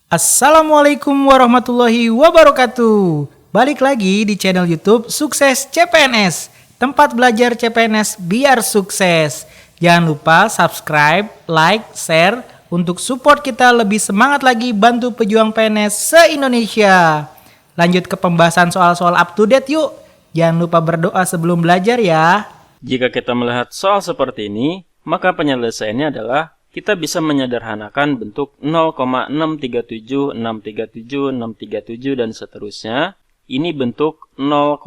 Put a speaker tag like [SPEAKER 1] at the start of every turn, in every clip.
[SPEAKER 1] Assalamualaikum warahmatullahi wabarakatuh. Balik lagi di channel YouTube Sukses CPNS, tempat belajar CPNS biar sukses. Jangan lupa subscribe, like, share untuk support kita lebih semangat lagi bantu pejuang PNS se-Indonesia. Lanjut ke pembahasan soal-soal up to date yuk. Jangan lupa berdoa sebelum belajar ya.
[SPEAKER 2] Jika kita melihat soal seperti ini, maka penyelesaiannya adalah kita bisa menyederhanakan bentuk 0,637, 637, 637 dan seterusnya. Ini bentuk 0,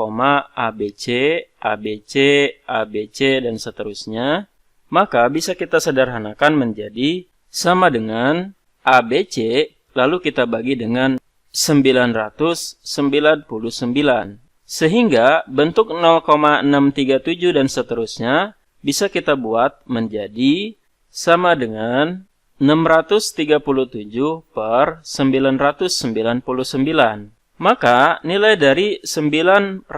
[SPEAKER 2] ABC, ABC, ABC dan seterusnya. Maka bisa kita sederhanakan menjadi sama dengan ABC, lalu kita bagi dengan 999. Sehingga bentuk 0,637 dan seterusnya bisa kita buat menjadi sama dengan 637 per 999. Maka nilai dari 999%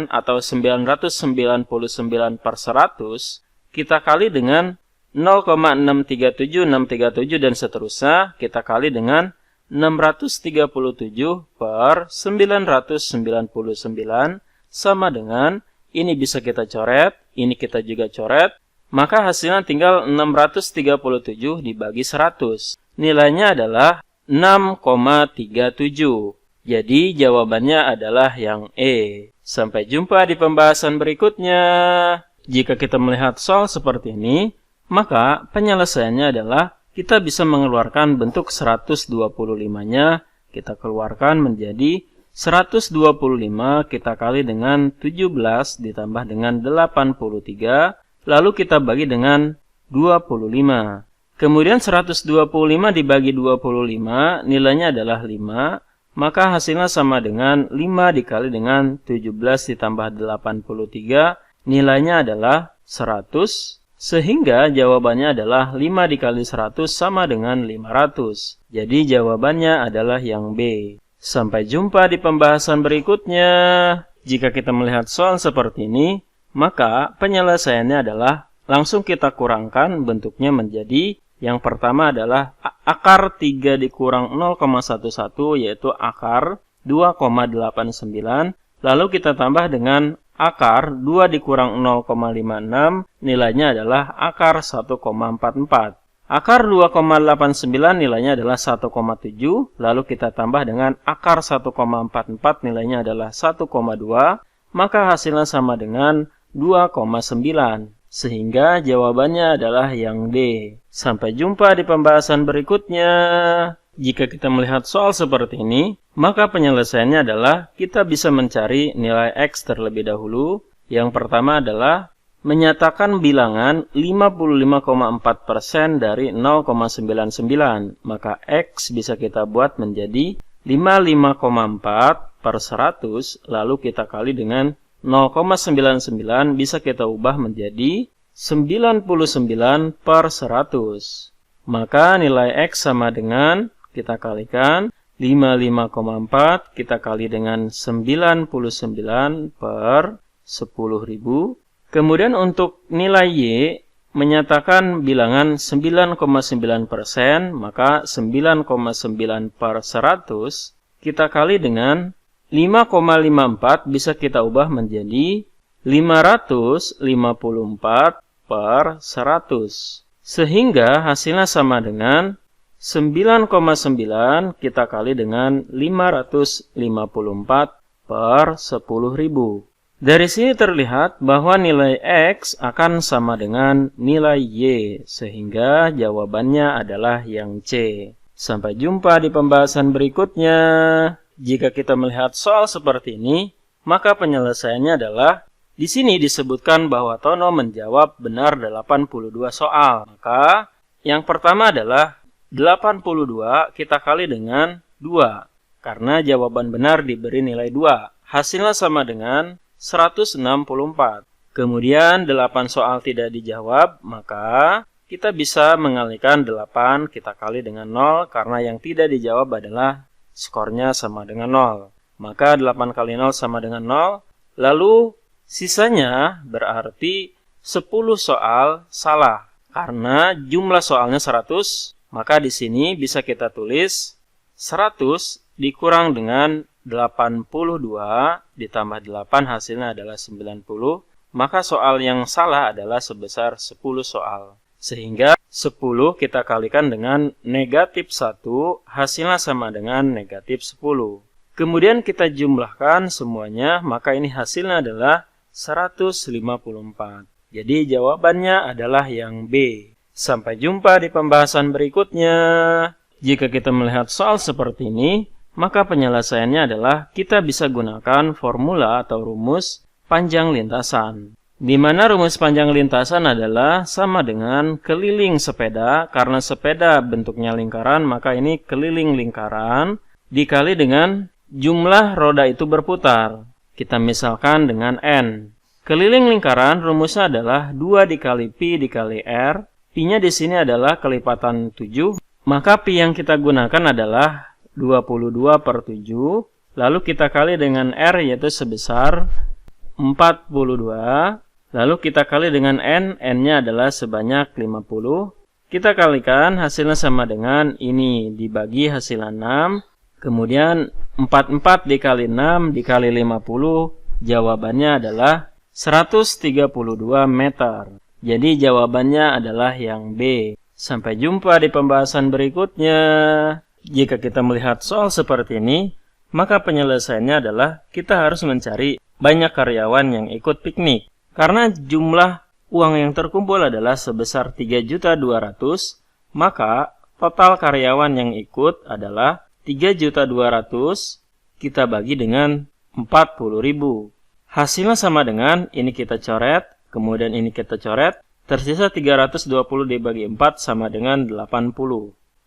[SPEAKER 2] atau 999 per 100 kita kali dengan 0,637, 637 dan seterusnya kita kali dengan 637 per 999 sama dengan, ini bisa kita coret, ini kita juga coret, maka hasilnya tinggal 637 dibagi 100. Nilainya adalah 6,37. Jadi jawabannya adalah yang E. Sampai jumpa di pembahasan berikutnya. Jika kita melihat soal seperti ini, maka penyelesaiannya adalah kita bisa mengeluarkan bentuk 125-nya, kita keluarkan menjadi 125 kita kali dengan 17 ditambah dengan 83, lalu kita bagi dengan 25. Kemudian 125 dibagi 25, nilainya adalah 5, maka hasilnya sama dengan 5 dikali dengan 17 ditambah 83, nilainya adalah 100. Sehingga jawabannya adalah 5 dikali 100 sama dengan 500. Jadi jawabannya adalah yang B. Sampai jumpa di pembahasan berikutnya. Jika kita melihat soal seperti ini, maka penyelesaiannya adalah langsung kita kurangkan bentuknya menjadi yang pertama adalah akar 3 dikurang 0,11 yaitu akar 2,89. Lalu kita tambah dengan akar 2 dikurang 0,56 nilainya adalah akar 1,44. Akar 2,89 nilainya adalah 1,7. Lalu kita tambah dengan akar 1,44 nilainya adalah 1,2. Maka hasilnya sama dengan 2,9. Sehingga jawabannya adalah yang D. Sampai jumpa di pembahasan berikutnya. Jika kita melihat soal seperti ini, maka penyelesaiannya adalah kita bisa mencari nilai X terlebih dahulu. Yang pertama adalah menyatakan bilangan 55,4% dari 0,99. Maka X bisa kita buat menjadi 55,4 per 100, lalu kita kali dengan 0,99 bisa kita ubah menjadi 99 per 100. Maka nilai X sama dengan, kita kalikan 55,4 kita kali dengan 99 per 10.000. Kemudian untuk nilai Y menyatakan bilangan 9,9%, maka 9,9 per 100 kita kali dengan 5,54 bisa kita ubah menjadi 554 per 100. Sehingga hasilnya sama dengan 9,9 kita kali dengan 554 per 10.000. Dari sini terlihat bahwa nilai X akan sama dengan nilai Y, sehingga jawabannya adalah yang C. Sampai jumpa di pembahasan berikutnya. Jika kita melihat soal seperti ini, maka penyelesaiannya adalah di sini disebutkan bahwa Tono menjawab benar 82 soal. Maka yang pertama adalah 82 kita kali dengan 2. Karena jawaban benar diberi nilai 2. Hasilnya sama dengan 164. Kemudian 8 soal tidak dijawab, maka kita bisa mengalihkan 8 kita kali dengan 0 karena yang tidak dijawab adalah skornya sama dengan 0. Maka 8 kali 0 sama dengan 0. Lalu sisanya berarti 10 soal salah. Karena jumlah soalnya 100, Maka di sini bisa kita tulis 100 dikurang dengan 82 ditambah 8 hasilnya adalah 90. Maka soal yang salah adalah sebesar 10 soal. Sehingga 10 kita kalikan dengan negatif 1 hasilnya sama dengan negatif 10. Kemudian kita jumlahkan semuanya, maka ini hasilnya adalah 154. Jadi jawabannya adalah yang B. Sampai jumpa di pembahasan berikutnya. Jika kita melihat soal seperti ini, maka penyelesaiannya adalah kita bisa gunakan formula atau rumus panjang lintasan. Di mana rumus panjang lintasan adalah sama dengan keliling sepeda. Karena sepeda bentuknya lingkaran, maka ini keliling lingkaran dikali dengan jumlah roda itu berputar. Kita misalkan dengan N. Keliling lingkaran rumusnya adalah 2 dikali Pi dikali R. Pi-nya di sini adalah kelipatan 7. Maka Pi yang kita gunakan adalah 22 per 7. Lalu kita kali dengan R yaitu sebesar 42. Lalu kita kali dengan N. N-nya adalah sebanyak 50. Kita kalikan hasilnya sama dengan ini. Dibagi hasil 6. Kemudian 44 dikali 6 dikali 50. Jawabannya adalah 132 meter. Jadi jawabannya adalah yang B. Sampai jumpa di pembahasan berikutnya. Jika kita melihat soal seperti ini, maka penyelesaiannya adalah kita harus mencari banyak karyawan yang ikut piknik. Karena jumlah uang yang terkumpul adalah sebesar 3.200.000, maka total karyawan yang ikut adalah 3.200.000 kita bagi dengan 40.000. Hasilnya sama dengan ini kita coret, kemudian ini kita coret, tersisa 320 dibagi 4 sama dengan 80.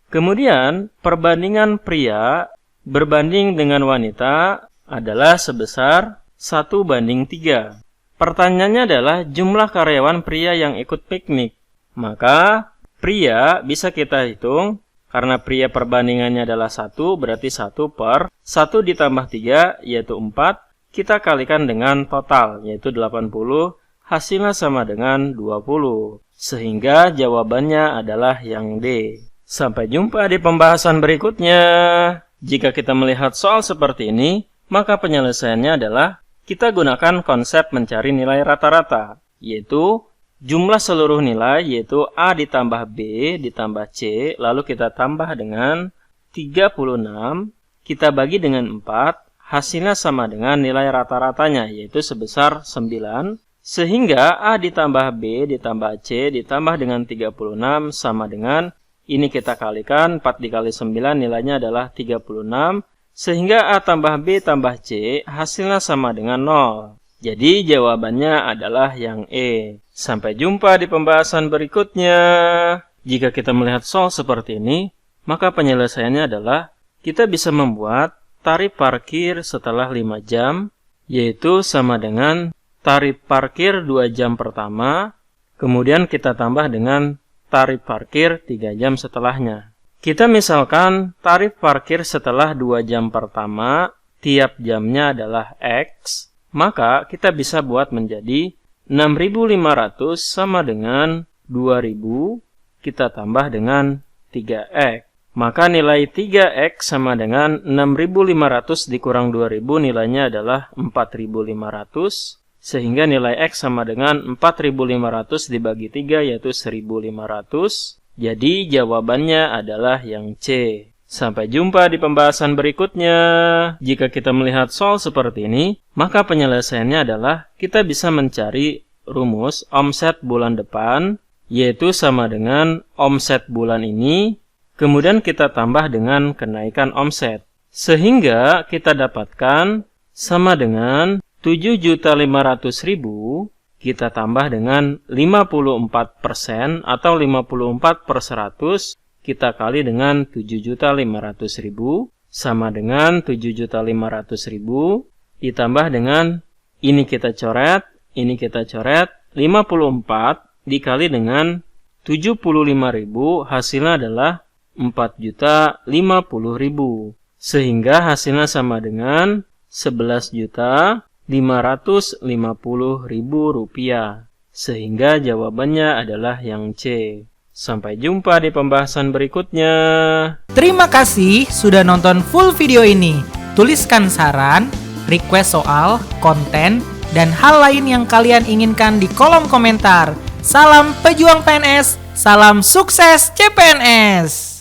[SPEAKER 2] Kemudian perbandingan pria berbanding dengan wanita adalah sebesar 1:3. Pertanyaannya adalah jumlah karyawan pria yang ikut piknik. Maka pria bisa kita hitung, karena pria perbandingannya adalah 1, berarti 1 per 1 ditambah 3, yaitu 4. Kita kalikan dengan total, yaitu 80, hasilnya sama dengan 20. Sehingga jawabannya adalah yang D. Sampai jumpa di pembahasan berikutnya. Jika kita melihat soal seperti ini, maka penyelesaiannya adalah kita gunakan konsep mencari nilai rata-rata, yaitu jumlah seluruh nilai, yaitu A ditambah B ditambah C, lalu kita tambah dengan 36, kita bagi dengan 4, hasilnya sama dengan nilai rata-ratanya, yaitu sebesar 9. Sehingga A ditambah B ditambah C ditambah dengan 36 sama dengan, ini kita kalikan, 4 dikali 9 nilainya adalah 36. Sehingga A tambah B tambah C hasilnya sama dengan 0. Jadi jawabannya adalah yang E. Sampai jumpa di pembahasan berikutnya. Jika kita melihat soal seperti ini, maka penyelesaiannya adalah kita bisa membuat tarif parkir setelah 5 jam, yaitu sama dengan tarif parkir 2 jam pertama, kemudian kita tambah dengan tarif parkir 3 jam setelahnya. Kita misalkan tarif parkir setelah 2 jam pertama, tiap jamnya adalah X, maka kita bisa buat menjadi 6.500 sama dengan 2.000, kita tambah dengan 3X. Maka nilai 3X sama dengan 6.500 dikurang 2.000, nilainya adalah 4.500. Sehingga nilai X sama dengan 4.500 dibagi 3, yaitu 1.500. Jadi jawabannya adalah yang C. Sampai jumpa di pembahasan berikutnya. Jika kita melihat soal seperti ini, maka penyelesaiannya adalah kita bisa mencari rumus omset bulan depan, yaitu sama dengan omset bulan ini, kemudian kita tambah dengan kenaikan omset. Sehingga kita dapatkan sama dengan 7.500.000, kita tambah dengan 54% atau 54/100, kita kali dengan 7.500.000, sama dengan 7.500.000, ditambah dengan ini kita coret, 54 dikali dengan 75.000, hasilnya adalah 4.050.000. Sehingga hasilnya sama dengan 11.550.000 rupiah. Sehingga jawabannya adalah yang C. Sampai jumpa di pembahasan berikutnya.
[SPEAKER 1] Terima kasih sudah nonton full video ini. Tuliskan saran, request soal, konten, dan hal lain yang kalian inginkan di kolom komentar. Salam pejuang PNS, salam sukses CPNS.